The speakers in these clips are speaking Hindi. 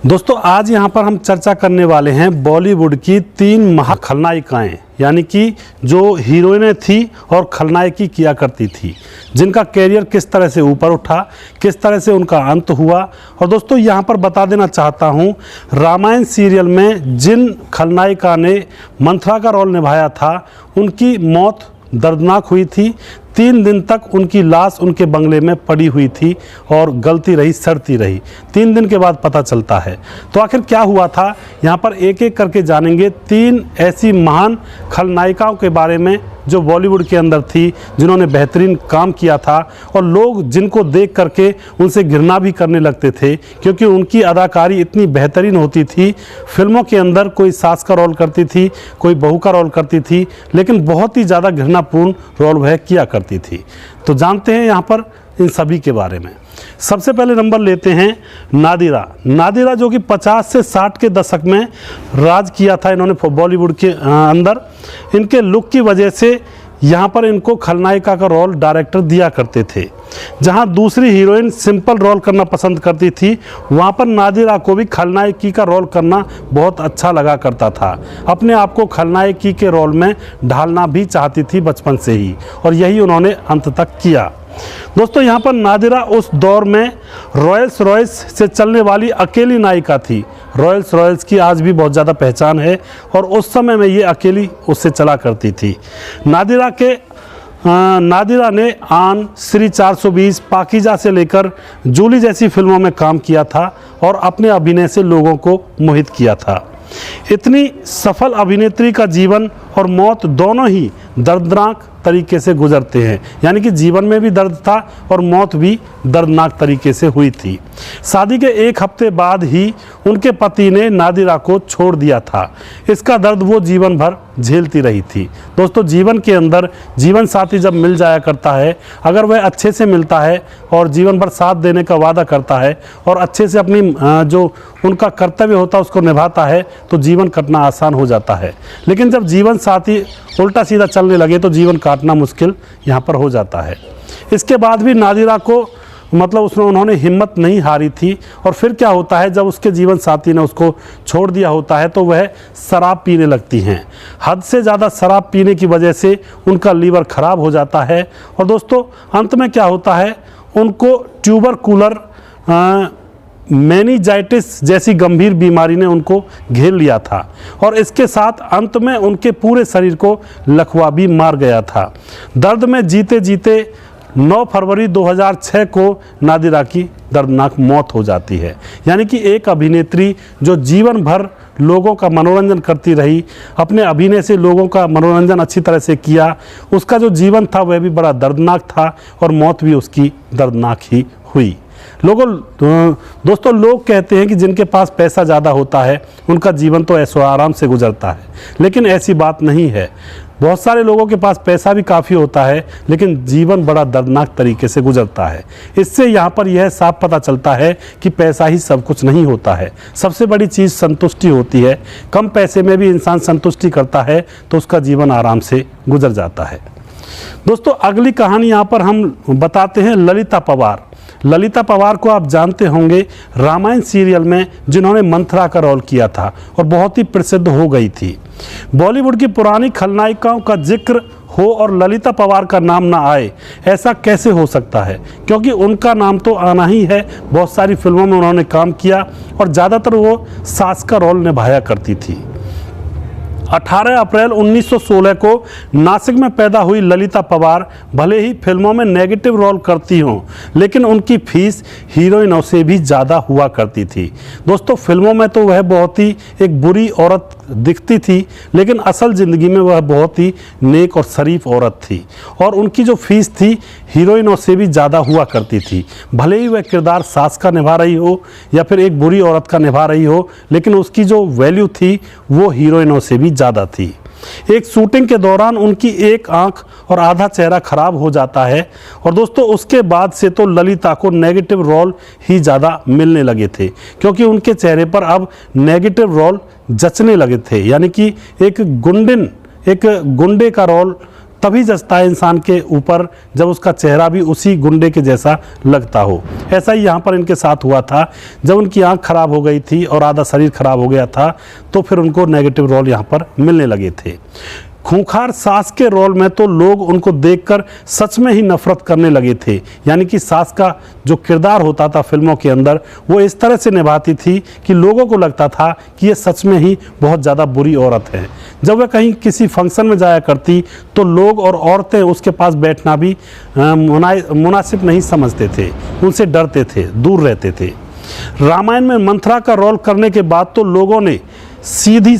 दोस्तों आज यहाँ पर हम चर्चा करने वाले हैं बॉलीवुड की 3 महाखलनायिकाएं, यानी कि जो हीरोइनें थी और खलनायकी किया करती थी, जिनका कैरियर किस तरह से ऊपर उठा, किस तरह से उनका अंत हुआ। और दोस्तों यहाँ पर बता देना चाहता हूँ, रामायण सीरियल में जिन खलनायिका ने मंथरा का रोल निभाया था, उनकी मौत दर्दनाक हुई थी। 3 दिन तक उनकी लाश उनके बंगले में पड़ी हुई थी और गलती रही, सड़ती रही। 3 दिन के बाद पता चलता है। तो आखिर क्या हुआ था, यहाँ पर एक एक करके जानेंगे। 3 ऐसी महान खलनायिकाओं के बारे में जो बॉलीवुड के अंदर थी, जिन्होंने बेहतरीन काम किया था और लोग जिनको देख करके उनसे घृणा भी करने लगते थे, क्योंकि उनकी अदाकारी इतनी बेहतरीन होती थी। फिल्मों के अंदर कोई सास का रोल करती थी, कोई बहू का रोल करती थी, लेकिन बहुत ही ज़्यादा घृणापूर्ण रोल वह किया करती थी। तो जानते हैं यहाँ पर इन सभी के बारे में। सबसे पहले नंबर लेते हैं नादिरा, जो कि 50 से 60 के दशक में राज किया था इन्होंने बॉलीवुड के अंदर। इनके लुक की वजह से यहाँ पर इनको खलनायिका का रोल डायरेक्टर दिया करते थे। जहाँ दूसरी हीरोइन सिंपल रोल करना पसंद करती थी, वहाँ पर नादिरा को भी खलनायकी का रोल करना बहुत अच्छा लगा करता था। अपने आप को खलनायकी के रोल में ढालना भी चाहती थी बचपन से ही, और यही उन्होंने अंत तक किया। दोस्तों यहाँ पर नादिरा उस दौर में रॉयल्स रॉयस से चलने वाली अकेली नायिका थी। रॉयल्स रॉयल्स की आज भी बहुत ज़्यादा पहचान है, और उस समय में ये अकेली उससे चला करती थी। नादिरा ने आन, श्री 420, पाकीजा से लेकर जूली जैसी फिल्मों में काम किया था और अपने अभिनय से लोगों को मोहित किया था। इतनी सफल अभिनेत्री का जीवन और मौत दोनों ही दर्दनाक तरीके से गुजरते हैं, यानी कि जीवन में भी दर्द था और मौत भी दर्दनाक तरीके से हुई थी। शादी के 1 हफ्ते बाद ही उनके पति ने नादिरा को छोड़ दिया था। इसका दर्द वो जीवन भर झेलती रही थी। दोस्तों जीवन के अंदर जीवन साथी जब मिल जाया करता है, अगर वह अच्छे से मिलता है और जीवन भर साथ देने का वादा करता है और अच्छे से अपनी जो उनका कर्तव्य होता है उसको निभाता है, तो जीवन कटना आसान हो जाता है। लेकिन जब जीवन साथी उल्टा सीधा चलने लगे तो जीवन काटना मुश्किल यहाँ पर हो जाता है। इसके बाद भी नादिरा को उन्होंने हिम्मत नहीं हारी थी। और फिर क्या होता है, जब उसके जीवन साथी ने उसको छोड़ दिया होता है तो वह शराब पीने लगती हैं। हद से ज़्यादा शराब पीने की वजह से उनका लीवर खराब हो जाता है, और दोस्तों अंत में क्या होता है, उनको ट्यूबरकुलर मेनिंजाइटिस जैसी गंभीर बीमारी ने उनको घेर लिया था, और इसके साथ अंत में उनके पूरे शरीर को लकवा भी मार गया था। दर्द में जीते जीते 9 फरवरी 2006 को नादिरा की दर्दनाक मौत हो जाती है। यानी कि एक अभिनेत्री जो जीवन भर लोगों का मनोरंजन करती रही, अपने अभिनय से लोगों का मनोरंजन अच्छी तरह से किया, उसका जो जीवन था वह भी बड़ा दर्दनाक था और मौत भी उसकी दर्दनाक ही हुई। दोस्तों लोग कहते हैं कि जिनके पास पैसा ज़्यादा होता है उनका जीवन तो ऐशो आराम से गुजरता है, लेकिन ऐसी बात नहीं है। बहुत सारे लोगों के पास पैसा भी काफ़ी होता है, लेकिन जीवन बड़ा दर्दनाक तरीके से गुजरता है। इससे यहाँ पर यह साफ पता चलता है कि पैसा ही सब कुछ नहीं होता है। सबसे बड़ी चीज़ संतुष्टि होती है। कम पैसे में भी इंसान संतुष्टि करता है तो उसका जीवन आराम से गुजर जाता है। दोस्तों अगली कहानी यहाँ पर हम बताते हैं ललिता पवार को आप जानते होंगे, रामायण सीरियल में जिन्होंने मंथरा का रोल किया था और बहुत ही प्रसिद्ध हो गई थी। बॉलीवुड की पुरानी खलनायिकाओं का जिक्र हो और ललिता पवार का नाम ना आए, ऐसा कैसे हो सकता है, क्योंकि उनका नाम तो आना ही है। बहुत सारी फिल्मों में उन्होंने काम किया और ज़्यादातर वो सास का रोल निभाया करती थी। 18 अप्रैल 1916 को नासिक में पैदा हुई ललिता पवार भले ही फिल्मों में नेगेटिव रोल करती हों, लेकिन उनकी फीस हीरोइनों से भी ज़्यादा हुआ करती थी। दोस्तों फिल्मों में तो वह बहुत ही एक बुरी औरत दिखती थी, लेकिन असल ज़िंदगी में वह बहुत ही नेक और शरीफ औरत थी, और उनकी जो फीस थी हीरोइनों से भी ज़्यादा हुआ करती थी। भले ही वह किरदार सास का निभा रही हो या फिर एक बुरी औरत का निभा रही हो, लेकिन उसकी जो वैल्यू थी वो हीरोइनों से भी ज़्यादा थी। एक शूटिंग के दौरान उनकी एक आंख और आधा चेहरा खराब हो जाता है, और दोस्तों उसके बाद से तो ललिता को नेगेटिव रोल ही ज़्यादा मिलने लगे थे, क्योंकि उनके चेहरे पर अब नेगेटिव रोल जचने लगे थे। यानी कि एक गुंडे का रोल तभी जचता है इंसान के ऊपर जब उसका चेहरा भी उसी गुंडे के जैसा लगता हो। ऐसा ही यहाँ पर इनके साथ हुआ था। जब उनकी आंख खराब हो गई थी और आधा शरीर खराब हो गया था तो फिर उनको नेगेटिव रोल यहाँ पर मिलने लगे थे। खूंखार सास के रोल में तो लोग उनको देखकर सच में ही नफरत करने लगे थे। यानी कि सास का जो किरदार होता था फिल्मों के अंदर वो इस तरह से निभाती थी कि लोगों को लगता था कि ये सच में ही बहुत ज़्यादा बुरी औरत है। जब वह कहीं किसी फंक्शन में जाया करती तो लोग और औरतें उसके पास बैठना भी मुनासिब नहीं समझते थे, उनसे डरते थे, दूर रहते थे। रामायण में मंथरा का रोल करने के बाद तो लोगों ने सीधी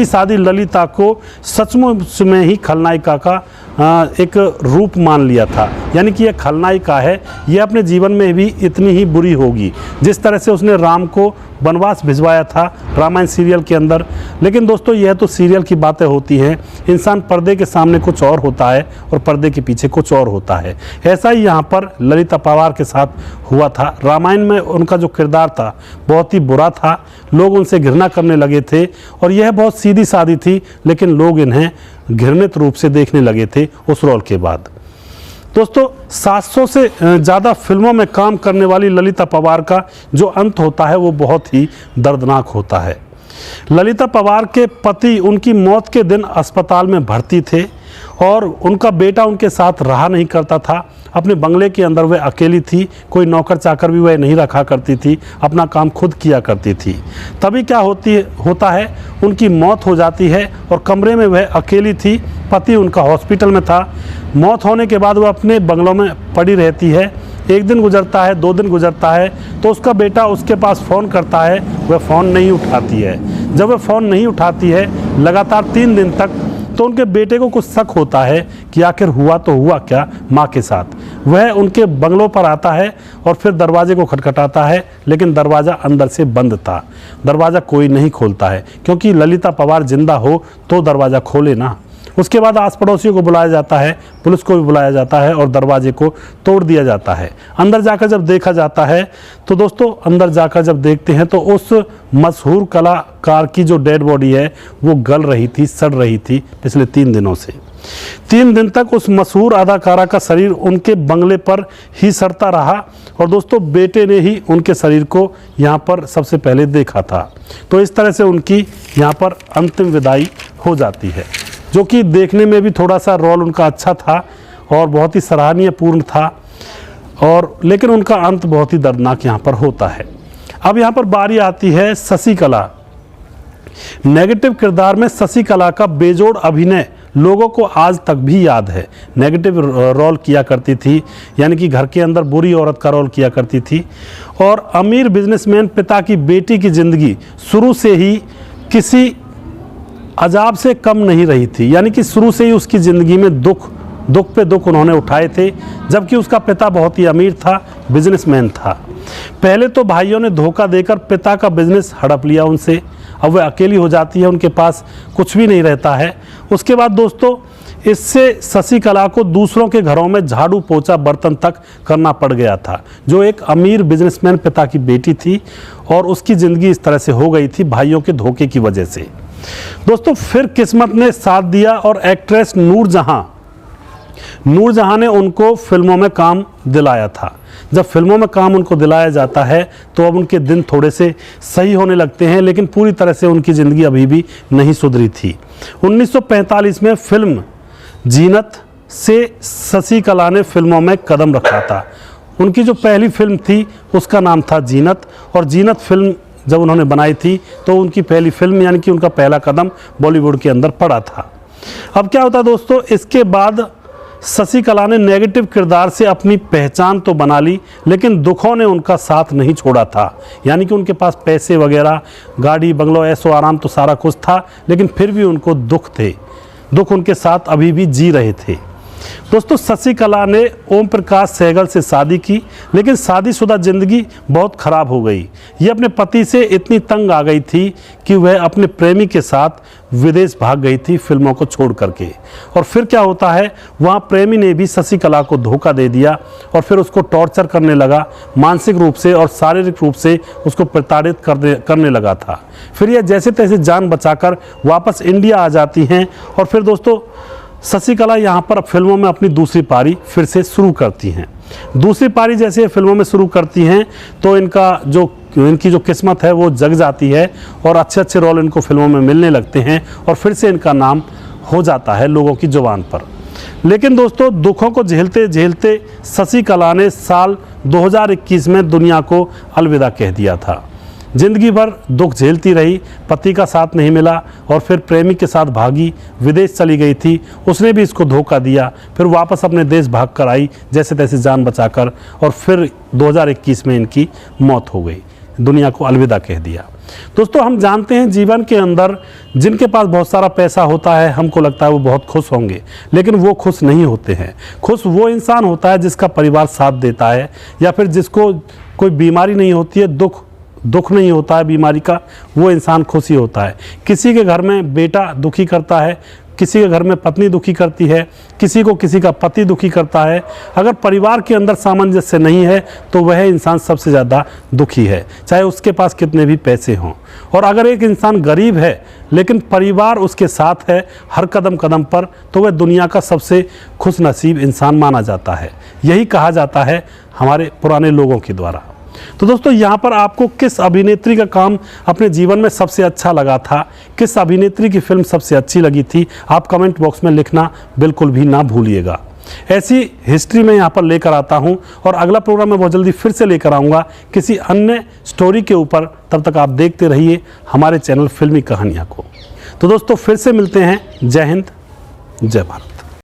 सादी ललिता को सचमुच में ही खलनायिका का एक रूप मान लिया था। यानी कि यह खलनायिका है, यह अपने जीवन में भी इतनी ही बुरी होगी जिस तरह से उसने राम को वनवास भिजवाया था रामायण सीरियल के अंदर। लेकिन दोस्तों यह तो सीरियल की बातें होती हैं, इंसान पर्दे के सामने कुछ और होता है और पर्दे के पीछे कुछ और होता है। ऐसा ही यहाँ पर ललिता पवार के साथ हुआ था। रामायण में उनका जो किरदार था बहुत ही बुरा था, लोग उनसे घृणा करने लगे थे और यह बहुत सीधी सादी थी, लेकिन लोग इन्हें घृणित रूप से देखने लगे थे उस रोल के बाद। दोस्तों 700 से ज़्यादा फिल्मों में काम करने वाली ललिता पवार का जो अंत होता है वो बहुत ही दर्दनाक होता है। ललिता पवार के पति उनकी मौत के दिन अस्पताल में भर्ती थे और उनका बेटा उनके साथ रहा नहीं करता था। अपने बंगले के अंदर वह अकेली थी, कोई नौकर चाकर भी वह नहीं रखा करती थी, अपना काम खुद किया करती थी। तभी क्या होता है, उनकी मौत हो जाती है और कमरे में वह अकेली थी। पति उनका हॉस्पिटल में था। मौत होने के बाद वह अपने बंगलों में पड़ी रहती है। एक दिन गुजरता है, 2 दिन गुजरता है तो उसका बेटा उसके पास फ़ोन करता है, वह फ़ोन नहीं उठाती है। जब वह फ़ोन नहीं उठाती है लगातार 3 दिन तक, तो उनके बेटे को कुछ शक होता है कि आखिर हुआ तो हुआ क्या माँ के साथ। वह उनके बंगलों पर आता है और फिर दरवाजे को खटखटाता है, लेकिन दरवाज़ा अंदर से बंद था। दरवाज़ा कोई नहीं खोलता है, क्योंकि ललिता पवार जिंदा हो तो दरवाज़ा खोले ना। उसके बाद आस पड़ोसियों को बुलाया जाता है, पुलिस को भी बुलाया जाता है और दरवाजे को तोड़ दिया जाता है। अंदर जाकर जब देखा जाता है तो दोस्तों अंदर जाकर जब देखते हैं तो उस मशहूर कलाकार की जो डेड बॉडी है वो गल रही थी, सड़ रही थी पिछले 3 दिनों से। 3 दिन तक उस मशहूर अदाकारा का शरीर उनके बंगले पर ही सड़ता रहा और दोस्तों बेटे ने ही उनके शरीर को यहाँ पर सबसे पहले देखा था। तो इस तरह से उनकी यहाँ पर अंतिम विदाई हो जाती है, जो कि देखने में भी थोड़ा सा रोल उनका अच्छा था और बहुत ही सराहनीय पूर्ण था, और लेकिन उनका अंत बहुत ही दर्दनाक यहाँ पर होता है। अब यहाँ पर बारी आती है शशिकला। नेगेटिव किरदार में शशिकला का बेजोड़ अभिनय लोगों को आज तक भी याद है। नेगेटिव रोल किया करती थी, यानी कि घर के अंदर बुरी औरत का रोल किया करती थी और अमीर बिजनेसमैन पिता की बेटी की ज़िंदगी शुरू से ही किसी अजाब से कम नहीं रही थी। यानी कि शुरू से ही उसकी ज़िंदगी में दुख पे दुख उन्होंने उठाए थे, जबकि उसका पिता बहुत ही अमीर था, बिजनेसमैन था। पहले तो भाइयों ने धोखा देकर पिता का बिजनेस हड़प लिया उनसे। अब वह अकेली हो जाती है, उनके पास कुछ भी नहीं रहता है। उसके बाद दोस्तों इससे शशिकला को दूसरों के घरों में झाड़ू पोछा बर्तन तक करना पड़ गया था, जो एक अमीर बिजनेसमैन पिता की बेटी थी, और उसकी ज़िंदगी इस तरह से हो गई थी भाइयों के धोखे की वजह से। दोस्तों फिर किस्मत ने साथ दिया और एक्ट्रेस नूरजहां ने उनको फिल्मों में काम दिलाया था। जब फिल्मों में काम उनको दिलाया जाता है तो अब उनके दिन थोड़े से सही होने लगते हैं, लेकिन पूरी तरह से उनकी ज़िंदगी अभी भी नहीं सुधरी थी। 1945 में फिल्म जीनत से शशिकला ने फिल्मों में कदम रखा था। उनकी जो पहली फिल्म थी उसका नाम था जीनत, और जीनत फिल्म जब उन्होंने बनाई थी तो उनकी पहली फिल्म यानी कि उनका पहला कदम बॉलीवुड के अंदर पड़ा था। अब क्या होता दोस्तों, इसके बाद शशिकला ने नेगेटिव किरदार से अपनी पहचान तो बना ली, लेकिन दुखों ने उनका साथ नहीं छोड़ा था। यानी कि उनके पास पैसे वगैरह, गाड़ी बंगलो, ऐशो आराम तो सारा कुछ था, लेकिन फिर भी उनको दुख थे। दुख उनके साथ अभी भी जी रहे थे। दोस्तों शशिकला ने ओम प्रकाश सहगल से शादी की, लेकिन शादीशुदा ज़िंदगी बहुत ख़राब हो गई। ये अपने पति से इतनी तंग आ गई थी कि वह अपने प्रेमी के साथ विदेश भाग गई थी फिल्मों को छोड़ करके। और फिर क्या होता है, वहाँ प्रेमी ने भी शशिकला को धोखा दे दिया और फिर उसको टॉर्चर करने लगा, मानसिक रूप से और शारीरिक रूप से उसको प्रताड़ित करने लगा था। फिर यह जैसे तैसे जान बचाकर वापस इंडिया आ जाती हैं और फिर दोस्तों शशिकला यहाँ पर फिल्मों में अपनी दूसरी पारी फिर से शुरू करती हैं। दूसरी पारी जैसे फिल्मों में शुरू करती हैं तो इनकी जो किस्मत है वो जग जाती है और अच्छे अच्छे रोल इनको फिल्मों में मिलने लगते हैं और फिर से इनका नाम हो जाता है लोगों की जुबान पर। लेकिन दोस्तों, दुखों को झेलते झेलते शशिकला ने साल 2021 में दुनिया को अलविदा कह दिया था। जिंदगी भर दुख झेलती रही, पति का साथ नहीं मिला और फिर प्रेमी के साथ भागी, विदेश चली गई थी, उसने भी इसको धोखा दिया, फिर वापस अपने देश भाग कर आई जैसे तैसे जान बचाकर, और फिर 2021 में इनकी मौत हो गई, दुनिया को अलविदा कह दिया। दोस्तों, हम जानते हैं जीवन के अंदर जिनके पास बहुत सारा पैसा होता है, हमको लगता है वो बहुत खुश होंगे, लेकिन वो खुश नहीं होते हैं। खुश वो इंसान होता है जिसका परिवार साथ देता है, या फिर जिसको कोई बीमारी नहीं होती है, दुख नहीं होता है बीमारी का, वो इंसान खुशी होता है। किसी के घर में बेटा दुखी करता है, किसी के घर में पत्नी दुखी करती है, किसी का पति दुखी करता है। अगर परिवार के अंदर सामंजस्य नहीं है तो वह इंसान सबसे ज़्यादा दुखी है, चाहे उसके पास कितने भी पैसे हों। और अगर एक इंसान गरीब है लेकिन परिवार उसके साथ है हर कदम कदम पर, तो वह दुनिया का सबसे खुशनसीब इंसान माना जाता है। यही कहा जाता है हमारे पुराने लोगों के द्वारा। तो दोस्तों, यहाँ पर आपको किस अभिनेत्री का काम अपने जीवन में सबसे अच्छा लगा था, किस अभिनेत्री की फिल्म सबसे अच्छी लगी थी, आप कमेंट बॉक्स में लिखना बिल्कुल भी ना भूलिएगा। ऐसी हिस्ट्री में यहाँ पर लेकर आता हूँ और अगला प्रोग्राम मैं बहुत जल्दी फिर से लेकर आऊँगा किसी अन्य स्टोरी के ऊपर। तब तक आप देखते रहिए हमारे चैनल फिल्मी कहानियाँ को। तो दोस्तों, फिर से मिलते हैं। जय हिंद, जय भारत।